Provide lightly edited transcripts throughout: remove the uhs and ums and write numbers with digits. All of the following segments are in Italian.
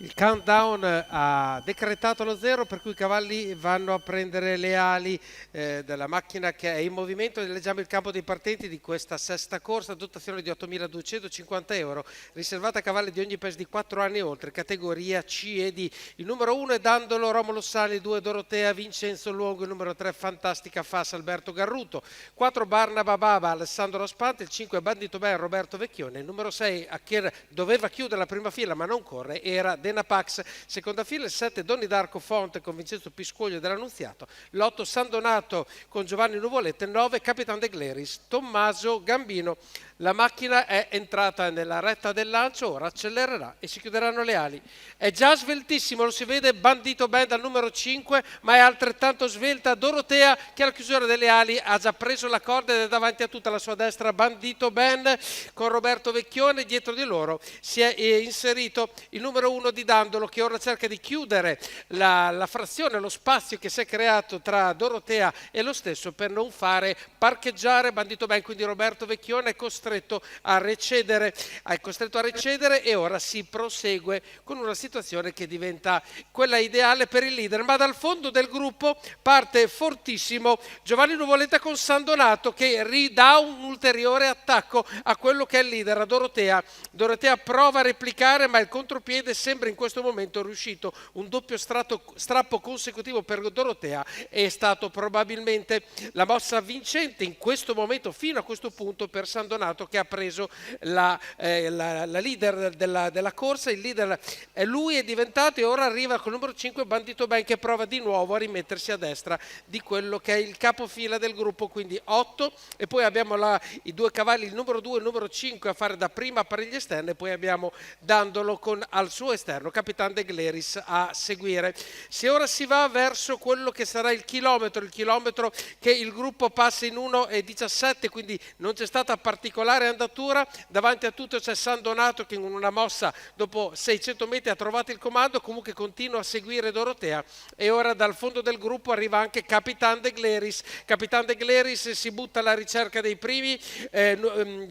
Il countdown ha decretato lo zero, per cui i cavalli vanno a prendere le ali della macchina che è in movimento. Leggiamo il campo dei partenti di questa sesta corsa, dotazione di 8.250 euro, riservata a cavalli di ogni peso di 4 anni e oltre, categoria C e D. Il numero 1 è Dandolo Romolo Sani, 2 Dorotea Vincenzo Luongo, il numero 3 Fantastica Fassa Alberto Garruto, 4 Barnaba Baba Alessandro Raspante, il 5 Bandito Ben Roberto Vecchione, il numero 6 che doveva chiudere la prima fila ma non corre era Denapax, seconda fila il 7 Doni d'Arco Fonte con Vincenzo Piscoglio dell'Annunziato, l'8 San Donato con Giovanni Nuvoletta, il 9 Capitan De Gleris Tommaso Gambino. La macchina è entrata nella retta del lancio, ora accelererà e si chiuderanno le ali. È già sveltissimo, lo si vede Bandito Ben dal numero 5, ma è altrettanto svelta Dorotea che alla chiusura delle ali ha già preso la corda ed è davanti a tutta la sua destra Bandito Ben con Roberto Vecchione. Dietro di loro si è inserito il numero 1 di Dandolo che ora cerca di chiudere la frazione, lo spazio che si è creato tra Dorotea e lo stesso per non fare parcheggiare Bandito Ben, quindi Roberto Vecchione è costretto a recedere e ora si prosegue con una situazione che diventa quella ideale per il leader, ma dal fondo del gruppo parte fortissimo Giovanni Nuvoletta con San Donato che ridà un ulteriore attacco a quello che è il leader, a Dorotea. Dorotea prova a replicare ma il contropiede sembra in questo momento riuscito, un doppio strappo consecutivo per Dorotea è stato probabilmente la mossa vincente in questo momento fino a questo punto per San Donato che ha preso la leader della corsa. Il leader è lui, è diventato, e ora arriva con il numero 5 Bandito Ben che prova di nuovo a rimettersi a destra di quello che è il capofila del gruppo, quindi 8, e poi abbiamo i due cavalli, il numero 2 e il numero 5 a fare da prima pariglia esterna, e poi abbiamo Dandolo con al suo esterno Capitan De Gleris a seguire. Se ora si va verso quello che sarà il chilometro che il gruppo passa in 1:17, quindi non c'è stata particolare andatura, davanti a tutto c'è San Donato che in una mossa dopo 600 metri ha trovato il comando, comunque continua a seguire Dorotea e ora dal fondo del gruppo arriva anche Capitan De Gleris. Capitan De Gleris si butta alla ricerca dei primi,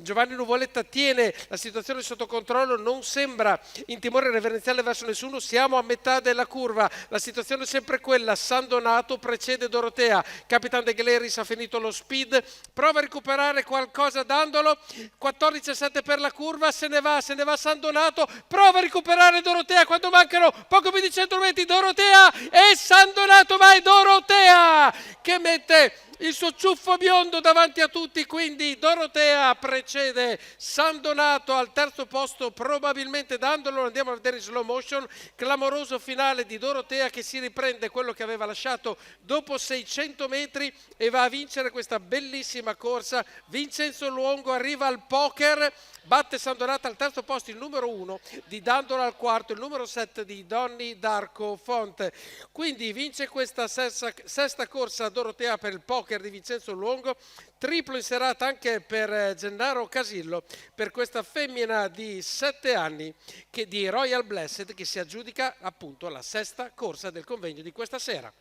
Giovanni Nuvoletta tiene la situazione sotto controllo, non sembra in timore reverenziale verso nessuno, siamo a metà della curva, la situazione è sempre quella, San Donato precede Dorotea, Capitan De Gleris ha finito lo speed, prova a recuperare qualcosa Dandolo, 14,7 per la curva, se ne va San Donato, prova a recuperare Dorotea quando mancano poco più di 100 metri, Dorotea e San Donato, ma è Dorotea che mette il suo ciuffo biondo davanti a tutti, quindi Dorotea precede San Donato, al terzo posto probabilmente Dandolo. Andiamo a vedere in slow motion, clamoroso finale di Dorotea che si riprende quello che aveva lasciato dopo 600 metri e va a vincere questa bellissima corsa. Vincenzo Luongo arriva al poker, batte San Donato al terzo posto, il numero 1 di Dandolo al quarto, il numero 7 di Doni d'Arco Fonte, quindi vince questa sesta corsa Dorotea per il poker di Vincenzo Luongo. Triplo in serata anche per Gennaro Casillo per questa femmina di 7 anni di Royal Blessed che si aggiudica appunto la sesta corsa del convegno di questa sera.